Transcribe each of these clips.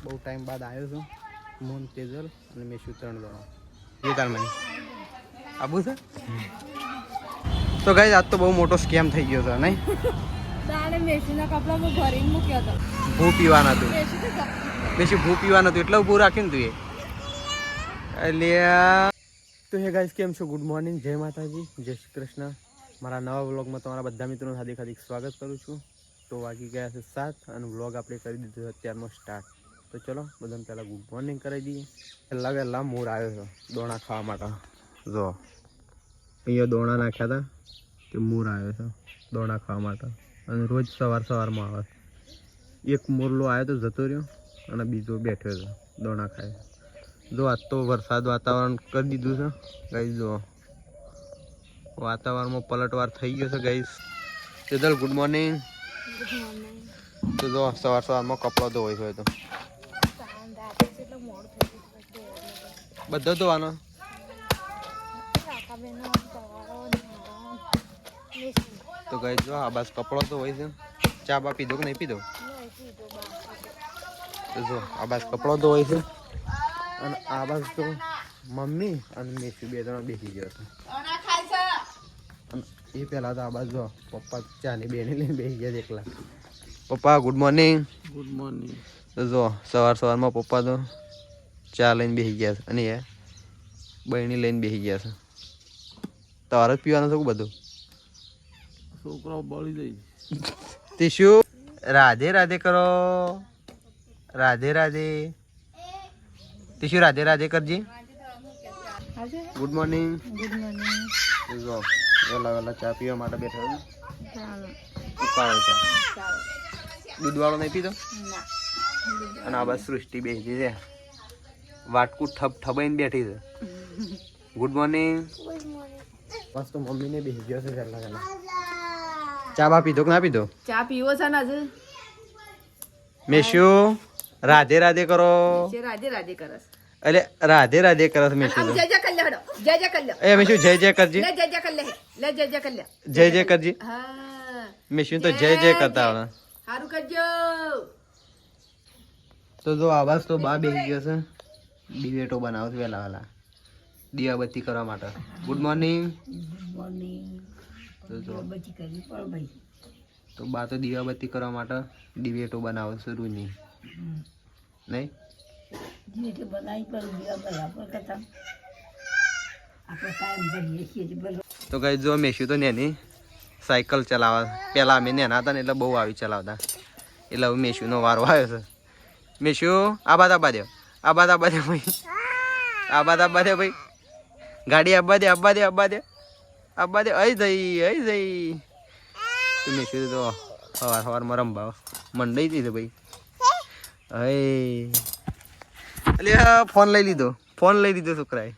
બહુ ટાઈમ બાદ આવ્યો છું. મોન તેજલ અને મેં શું 3 જણા એ તાર મને આબુ છે. તો ગાઈસ આજ તો બહુ મોટો સ્કેમ થઈ ગયો હતો નહીં. દાડે મેસીના કપડામાં ભરીને મૂક્યો હતો. ભૂ પીવાના હતું. મેસી ભૂ પીવાનું હતું એટલે ઊભું રાખ્યું ને તું એ એટલે. તો હે ગાઈસ કેમ છો? ગુડ મોર્નિંગ, જય માતાજી, જય શ્રી કૃષ્ણ. મારા નવા વ્લોગમાં તમારા બધા મિત્રોનું હાર્દિક હાર્દિક સ્વાગત કરું છું. તો વાગી ગયા છે 7 અને વ્લોગ આપણે કરી દીધો અત્યારમાં સ્ટાર્ટ. તો ચલો બધાને પહેલાં ગુડ મોર્નિંગ કરાવી દઈએ. વહેલા મોર આવ્યો છે દોણા ખાવા માટે. જો અહીંયા દોણા નાખ્યા હતા તે મોર આવ્યો છે દોણા ખાવા માટે. અને રોજ સવારમાં આવે. એક મોરલો આવ્યો તો જતો રહ્યો અને બીજો બેઠ્યો છે દોણા ખાય. જો આજ તો વરસાદ વાતાવરણ કરી દીધું છે ગાઈસ. જો વાતાવરણમાં પલટવાર થઈ ગયો છે ગાઈસ. Tejal good morning. તો જો સવારમાં કપડો ધોવાય છે તો બધો ધોવાનો. તો ગાઈસ જો આ બસ કપડો તો હોય છે. ચા બા પીધો કે નહીં પીધો? તો જો આ બસ કપડો તો હોય છે અને આ બસ તો મમ્મી અને મેસી 2 જણા બેસી ગયા હતા. એ પહેલા તો આ બાજુ પપ્પા ચાની બેને લઈને બેસી ગયા એકલા. પપ્પા ગુડ મોર્નિંગ. Good morning. તો જો સવારમાં પપ્પા તો ચા લઈને બેસી ગયા છે અને એ બહેણી લઈને બેસી ગયા છે. તમારે જ પીવાનું છે બધું? છોકરાઓ બળી જાય. ટીશ્યુ રાધે રાધે કરો. રાધે રાધે. ટીશ્યુ રાધે રાધે કરજી. Good morning. Good morning. જો વહેલા ચા પીવા માટે બેઠા ઉકાળો ચા. દૂધવાળો નહીં પીધો? અને આ બસ સૃષ્ટિ બેસી છે વાટકું ઠબાઈને બેઠી છે. Good morning. બસ તો મમ્મીને બેસી ગયો છે પહેલા. ચા બા પીધો કે ના પીધો? ચા પીવો છે ને આજે? મેશ્યુ રાધે રાધે કરો. રાધે રાધે કરસ. એટલે રાધે રાધે કરસ મેશ્યુ. જય જય કલ્યા હડો. જય જય કલ્યા. એ મેશ્યુ જય જય કરજી. લે જય જય કલ્યા. લે જય જય કલ્યા. જય જય કરજી. હા મેશ્યુ તો જય જય કરતા આવડે. સારું કરજો. તો જો આવાજ તો બા બેસી ગયો છે. દિવેટો બનાવો છે વહેલા દીવાબત્તી કરવા માટે. Good morning. તો બા તો દીવાબત્તી કરવા માટે દિવેટો બનાવો છે રૂની નહીં. તો કઈ જો મેશ્યુ તો નેની સાયકલ ચલાવે. પહેલાં અમે નેના હતા ને એટલે બહુ આવી ચલાવતા. એટલે હવે મેશ્યુનો વારો આવ્યો છે. મેશ્યુ આબાદ ભાઈ. આબાદ ભાઈ. ગાડી આબા દે. અહીં જઈ. તો મેશ્યુ તો સવારમાં રમવા મંડાઈ દીધો ભાઈ. ફોન લઈ લીધો છોકરાએ.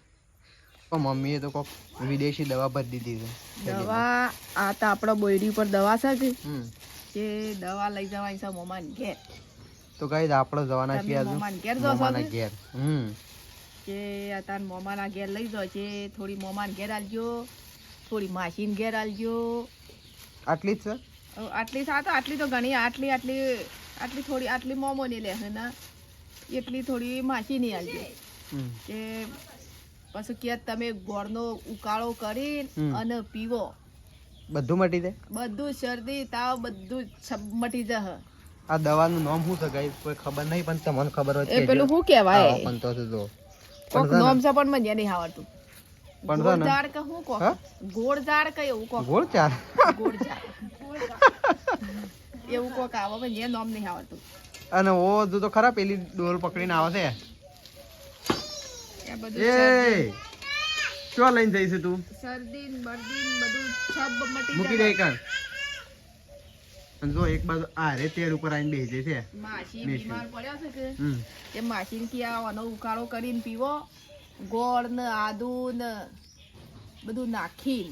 મમ્મીએ તો કોક વિદેશી દવા ભરી દીધી છે. દવા આ તો આપડો બોયડી પર દવા છે કે દવા લઈ જવાની છે મોમાન ઘેર. તો કઈ આપણે જવાના છીએ આજે મોમાન ઘેર મોમાના ઘેર. કે અતાર મોમાના ઘેર લઈ જાવ છે. થોડી મોમાન ઘેર આલજો, થોડી માસીન ઘેર આલજો. આટલી જ છે? આટલી તો ઘણી. આટલી થોડી આટલી મોમો ની લે છે ને એટલી થોડી માસી ની આલજો. કે પછી કે તમે ગોળનો ઉકાળો કરી અને પીવો. બધું મટી જાય? બધું શરદી તાવ બધું મટી જાય. આ દવાનું નામ શું છે ગાઈસ? કોઈ ખબર નહીં પણ તમને ખબર હોય એ પેલું શું કહેવાય? પણ તો જો કોક નામ છે પણ મને નહીં આવડતું. પણ ગોળ ઝાડ કે શું કોક? ગોળ ઝાડ કે એવું કોક? ગોળ ઝાડ એવું કોક આવે પણ એ નામ નહીં આવડતું. અને ઓ જો તો ખરા પેલી ડોલ પકડીને આવે છે. એ શું લઈને જઈ છે તું? શરદી બરદી બધું છબ મટી મૂકી દે કાન. અને જો એક બાજુ આ રે તેર ઉપર આવીને બેસી છે. માસી બીમાર પડ્યા છે કે માસી કે આનો ઉકાળો કરીને પીવો. ગોળ ને આદુ ને બધું નાખી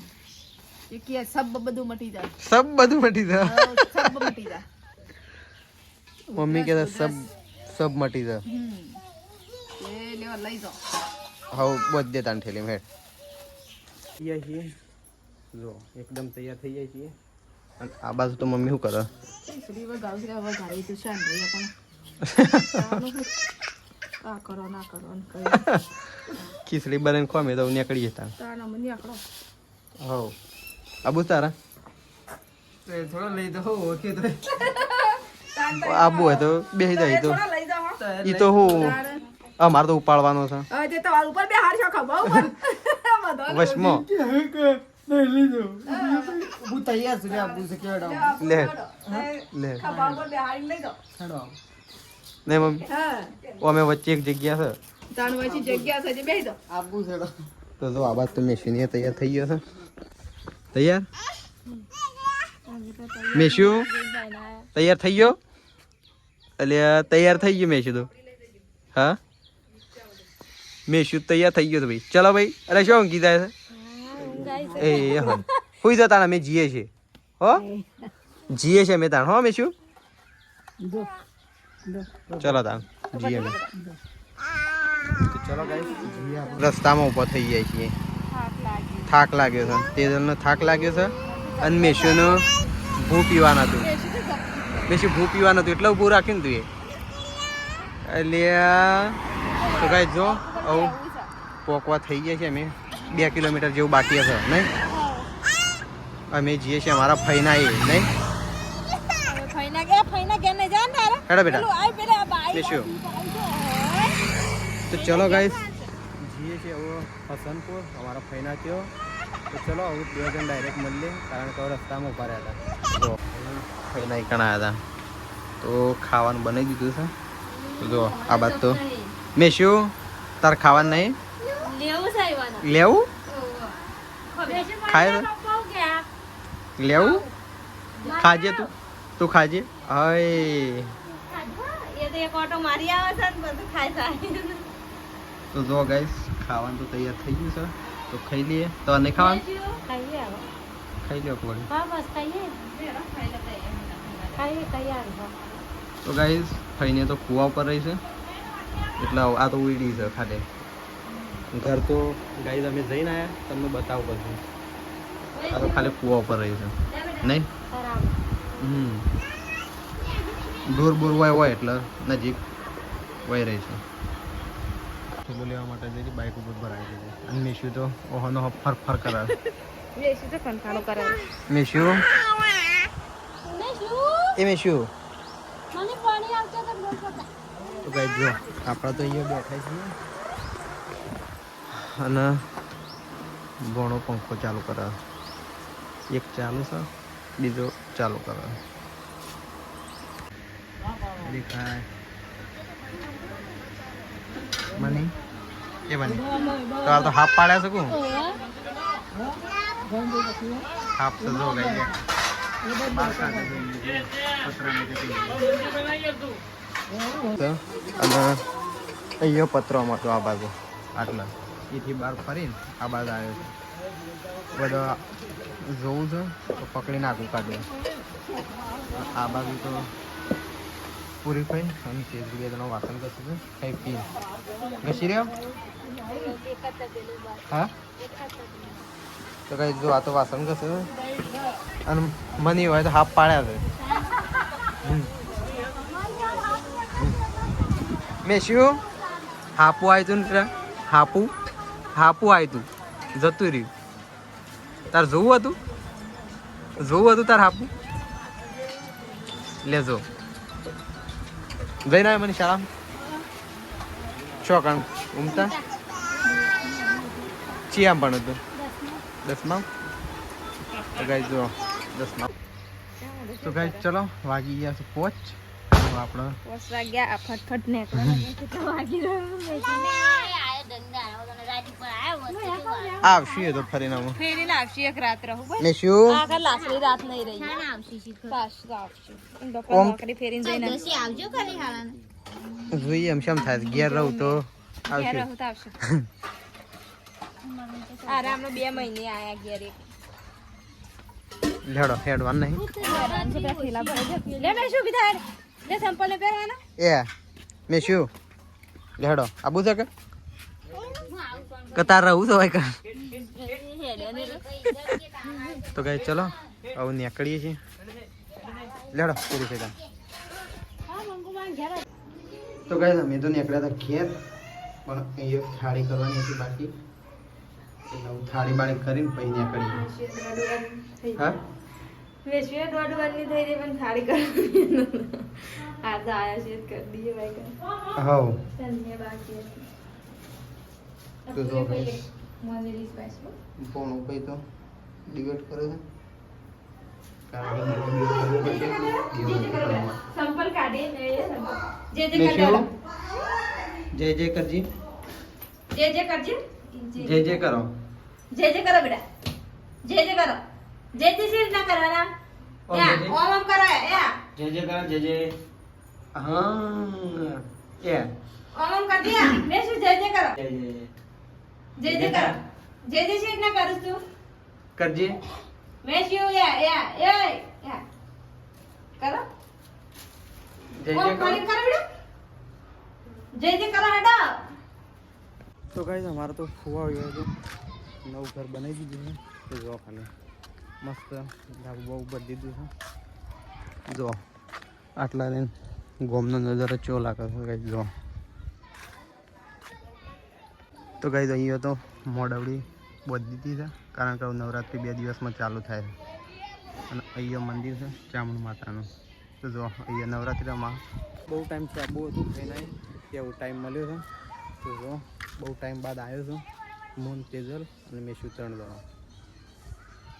કે સબ બધું મટી જાય. બધું મટી જાય. સબ મટી જાય. મમ્મી કે સબ મટી જાય. એ લેવા લઈ જાઓ. હા બધે તાન ઠેલી હેડ. જો એકદમ તૈયાર થઈ જાય છીએ. અને આ બાજુ તો મમ્મી શું કરે? આ કરો ના કરો ને કઈ ખીચડી બનાવીને ખો મેં તો નીકળી જતા તાના મને આકડો હો આબુ તારા થોડો લઈ દો ઓકે તો આબુ હોય તો બેસી જાય તો થોડા લઈ જાઓ ઈ તો હું અમારે તો ઉપાડવાનો છે હવે તે તમારા ઉપર બે હાર છો ખબર ઉપર બધો વશમાં હું તૈયાર છું આપું છે કેવડા લે લે ખબર ઉપર બે હાર લઈ જાઓ ને મમ્મી હા અમે વચ્ચે એક જગ્યા છે તાણ વચ્ચે જગ્યા છે જે બેહી દો આપું છે તો જો આ બાદ તો મેશીની તૈયાર થઈ ગયો છે તૈયાર મેશુ તૈયાર થઈ ગયો એટલે તૈયાર થઈ ગયો મેશુ તો હા મેશુ તૈયાર થઈ ગયો તો ભાઈ ચલો ભાઈ અરે શું ઊંઘી જાય છે એ હા હોઈ જતા અમે જીએ છીએ હો જીએ છે મેં તાણ હો મેશુ ચલો તાણ જીએ અમે ચલો ગાઈસ રસ્તામાં ઊભા થઈ જાય છીએ થાક લાગ્યો છે તેજલનો થાક લાગ્યો છે અને મેશુનો ભૂ પીવાનું હતું મેશુ ભૂ પીવાનું હતું એટલે ઊભું રાખ્યું ને તું એટલે તો ગાઈસ જો આવું પોકવા થઈ ગયા છે અમે 2 કિલોમીટર જેવું બાકી હશે નહીં અમે જઈએ છીએ અમારા ફઈના એ નહીં હેડો બેટા મેશુ તો ચલો ગાઈસ જઈએ છીએ હવે હસનપુર અમારા ફઈના થયો તો ચલો હવે 2 જણ ડાયરેક્ટ મળીએ કારણ કે રસ્તામાં ઉભા રહ્યા હતા જો ફઈના એકણ આવ્યા હતા તો ખાવાનું બનાવી દીધું છે તો જો આ બાદ તો મેશુ તાર ખાવાનું નહીં લેવું ખાય લેવું ખાજે તું ખાજે હાય તો જો ગાઈસ ખાવાનું તો તૈયાર થઈ ગયું છે તો ખાઈ લઈએ તો નહીં ખાવાનું ખાઈ લ્યો કોળી તો ગાઈસ ખાઈને તો કૂવા ઉપર રહી છે એટલે આ તો ઉડી છે ખાટે ઘર તો ગાઈસ અમે જઈને આવ્યા તમને બતાવું પછી આ તો ખાલી કૂવા ઉપર રહી છે નહીં દૂર બોર હોય એટલે નજીક વહી રહી છે તો લેવા માટે જઈ બાઇક ઉપર ભરાઈ દીધી અને મેશુ તો ઓહનો ફર ફર કરે વેસી તો કંટાળો કરે મેશુ એ મેશુ તો ગાઈ જો આપણે તો અહીંયા બેઠા છીએ અને ઘણો પંખો ચાલુ કરે એક ચાલુ છે બીજો ચાલુ કરે દેખાય મની એ બની તો આ તો હાફ પાડ્યા છે કું હાફ તો જો ગઈ અને અહીંયા પતરામાં તો આ બાજુ આટલા એથી બહાર ફરીને આ બાજુ આવ્યો છે બધા જોવું છે તો પકડી નાખું કાઢું આ બાજુ તો પૂરી ખાઈ અને તે જગ્યાએ તેનો વાસણ કરશું છે ખાઈ પી ઘસી રહ્યો હા તો કઈ જો આ તો વાસણ ઘસે અને મની હોય તો હાફ પાડ્યા છે મેશુ હાપુ આવ્યું ને હાપુ આવ્યું તું જતું રહ્યું તાર જોવું હતું તાર હાપુ લેજો જઈને આવે મને શાળા ચોકણ ઉમતા ચિયામ પણ હતું 10માં તો ગાઈ જો 10માં તો ગાઈ ચલો વાગી ગયા છે 5 આપણે ફટફટ ને આવશે તો ફરીને આવું ફેરીને આવશે એક રાત રહું બસ મેશુ આગળ લાસરી રાત નહીં રહી પાસ આવશે ડોક્ટર નોકરી ફેરીને જઈને જોઈએ એમ શેમ થાય ઘેર રહું તો આવશે ઘેર રહું તો આવશે આરામનો 2 મહિને આયા ઘેર એક લેડો હેડવાન નહીં લે મેશુ બિધાર લે સંપલ ને પહેરવાના એ મેશુ લેડો આબુ છે કે કતાર રહું તો ભાઈ કા તો ગાઈ ચલો હવે નીકળીએ છીએ લેડો પૂરી થઈ તો ગાઈસ અમે તો નીકળ્યા હતા ઘેર, પણ અહીંયા થાળી કરવાની હતી બાકી, એટલે હું થાળી બાળી કરીને પછી નીકળી. હા વેશિયા દોઢ વારની થઈ રહી પણ થાળી કરવાની આ તો આયા છે કરી દઈએ ભાઈ હાઉ સંજ્ઞા બાકી તો જો ગાઈસ મોનેલી સ્પેશિયલ ફોન ઉપર તો ડિબેટ કરે છે, કારણ કે મને ડિબેટ કરવું પડશે. સંપલ કાઢી ને જે જે મેશુ, કરજો જય જય કરજી, જે જે કરજો જય જય કરો. જે જે કરો બેટા જે જે કરો જે જે સિર ના કરવાના ઓમ યા જય જય. ઓમ ઓમ કરો યા જય જય કરો, જય જય. હા એ ઓમ ઓમ કરી દિયા મેં શું જે જે કરો જય જય જે જે કરો જે જે સિર ના કરું તું કરજી. મેં શું યા યા કરો જય ઓમ જય કરો. કરી કરો બેટા જે જે કરો હેડો તો ગાઈસ અમારે તો ફુવા આવ્યો છે, નવું ઘર બનાવી દીધું છે, તો જો ખાલી મસ્ત ધાબુ બહુ બધી દીધું છે. જો આટલા ને ગોમનો નજારો ચો લાગે છે ગાઈસ. જો તો ગાઈસ અહીંયા તો મોડવડી બધી દીધી છે, કારણ કે નવરાત્રિ 2 દિવસમાં ચાલુ થાય છે, અને અહીંયા મંદિર છે ચામુંડ માતાનું. તો જો અહીંયા નવરાત્રિમાં બહુ ટાઈમ છે, બહુ હતું થઈને એવું ટાઈમ મળ્યો છે. તો જો બહુ ટાઈમ બાદ આવ્યો છું, મોન તેજલ અને મેશુ 3 જણા.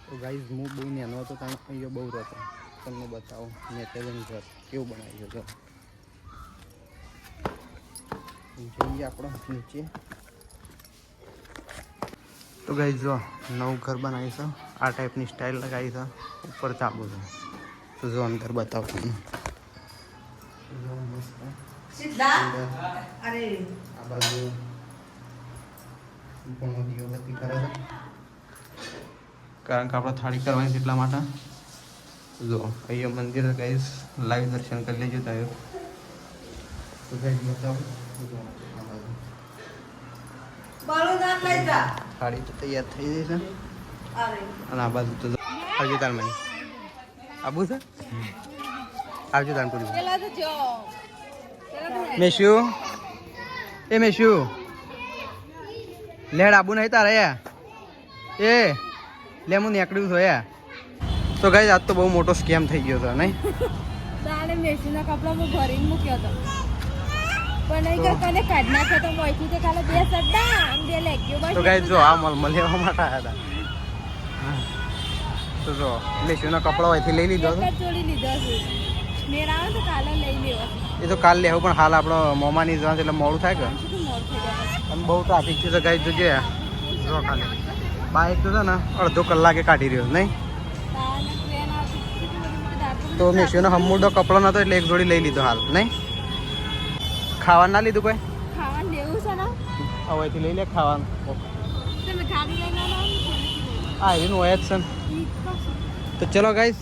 તો ગાઈઝ હું બહુ નાનો હતો ત્યાં અહીંયા બહુ રહેતો, તમને બતાવો નેતેજન ઘર કેવું બનાવ્યું છે. જઈએ આપણો નીચે. તો ગાઈઝ જો નવું ઘર બનાવ્યું છે, આ ટાઈપની સ્ટાઇલ લગાવી છે, ઉપર ચાબુ છે. તો જો અંદર બતાવો તમને. જો મસ્ત સીધા અરે આ બાજુ પણ દીવાબત્તી કરે છે, કારણ કે આપણે થાળી કરવાની છે એટલા માટે. જો અહીંયા મંદિર ગાઈસ લાઈવ દર્શન કરી લેજો તારે. તો ગાઈસ બતાવો, જો આ બાજુ બાળો દાન લઈ જા થાળી તો તૈયાર થઈ ગઈ છે, અરે અને આ બાજુ તો આવજો તાર મને આબુ છે, આવજો તાર પૂરી. પેલા તો જો મેશુ, એ મેશુ લેડ આબુ નહીં તારે એ લે હું નીકળ્યું છું યાર. તો ગાઈસ આજ તો બહુ મોટો સ્કેમ થઈ ગયો હતો નહીં? દાણે મેસીના કપડામાં ભરીને મૂક્યો હતો, પણ અહીં કને કાઢ નાખ્યો તો મોઈથી તો ખાલી 2 સડ્ડા અને 2 લેગ્યો બસ. તો ગાઈસ જો આ મલમલ લેવા માટે આવ્યા હતા. તો જો મેશુના કપડા અહીંથી લઈ લીધો હતો. એક જ જોડી લીધો છે, મેરા આવે તો કાલે લઈ લેવા. એ તો કાલ લેવું, પણ હાલ આપણો મોમાની જવાનું એટલે મોડું થાય કે, શું મોડ થઈ જાય અને બહુ ટ્રાફિક છે. તો ગાઈસ જોજે જો ખાલી બાઇક તો છે ને અડધો કલાકે કાઢી રહ્યો નહીં. તાને ટ્રેન આવતી કેટલી બધી દાંત તો મેશુનો હમુડો કપડો નતો એટલે એક જોડી લઈ લીધો હાલ નહીં. ખાવાનું ના લીધું કોઈ? ખાવાનું લેવું છે ને હવેથી લઈ લે ખાવાનું. તમે ખાલી લઈને હા એનું હોય જ છે ને. તો ચલો ગાઈસ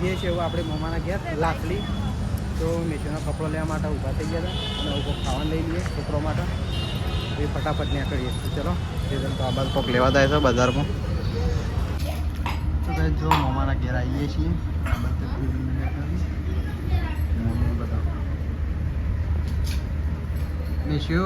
જે છે એવું આપણે મમ્માના ઘેર લાકડી. તો મેશુનો કપડો લેવા માટે ઊભા થઈ ગયા હતા, અને ઊભો ખાવાનું લઈ લઈએ છોકરો માટે. એ ફટાફટ નીકળીએ. તો ચલો જેમ તો આ બાદ કોક લેવા જાય છે બજારમાં. તો ગાઈસ જો મમ્માના ઘેર આવીએ છીએ. આ બાદ તો મમ્મી બતાવો. મેશુ